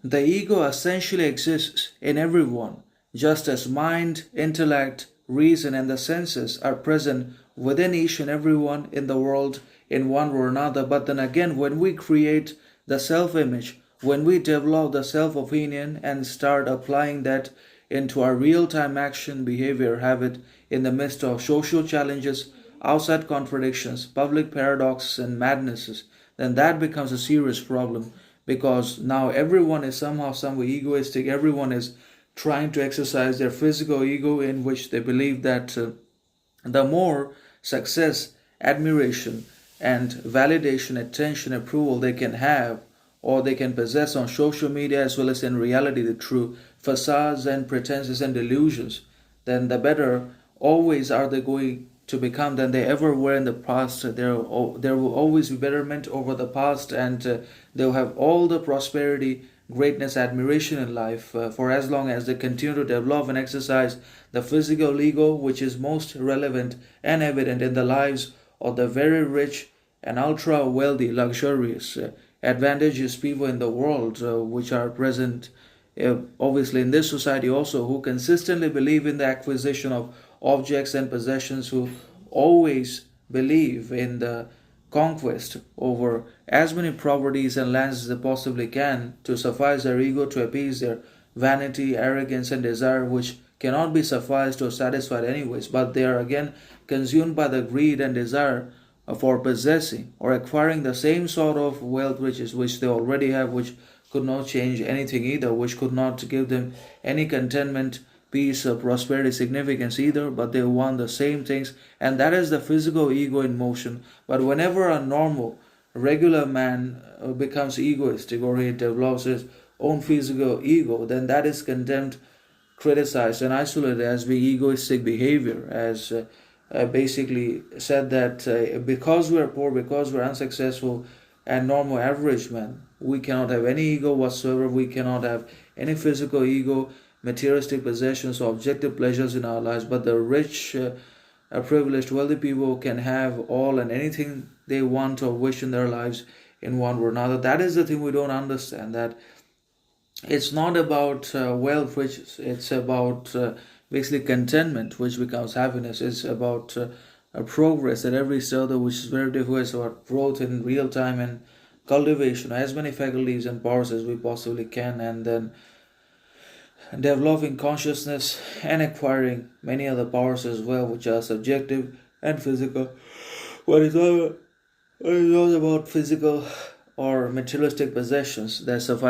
The ego essentially exists in everyone, just as mind, intellect, reason, and the senses are present within each and everyone in the world in one or another. But then again, when we create the self image, when we develop the self opinion and start applying that into our real time action, behavior, habit in the midst of social challenges, outside contradictions, public paradoxes, and madnesses, then that becomes a serious problem because now everyone is somehow, some way egoistic. Everyone is trying to exercise their physical ego, in which they believe that the more success, admiration, and validation, attention, approval they can have or they can possess on social media as well as in reality, the true facades and pretenses and delusions, then the better always are they going to become than they ever were in the past. There will always be betterment over the past, and they'll have all the prosperity, greatness, admiration in life for as long as they continue to develop and exercise the physical ego, which is most relevant and evident in the lives of the very rich and ultra wealthy, luxurious, advantageous people in the world, which are present obviously in this society also, who consistently believe in the acquisition of objects and possessions, who always believe in the conquest over as many properties and lands as they possibly can to suffice their ego, to appease their vanity, arrogance, and desire, which cannot be sufficed or satisfied anyways, but they are again consumed by the greed and desire for possessing or acquiring the same sort of wealth riches which they already have, which could not change anything either, which could not give them any contentment, peace, prosperity, significance either, but they want the same things, and that is the physical ego in motion. But whenever a normal, regular man becomes egoistic or he develops his own physical ego, then that is condemned, criticized, and isolated as being egoistic behavior, as basically said that because we are poor, because we are unsuccessful and normal average men, we cannot have any ego whatsoever. We cannot have any physical ego, materialistic possessions, or objective pleasures in our lives. But the rich, privileged, wealthy people can have all and anything they want or wish in their lives in one or another. That is the thing we don't understand, that it's not about wealth, riches. It's about basically contentment, which becomes happiness. It's about progress at every step, which is very difficult. It's about growth in real time and cultivation, as many faculties and powers as we possibly can, and then developing consciousness and acquiring many other powers as well, which are subjective and physical. But it's all about physical or materialistic possessions that suffice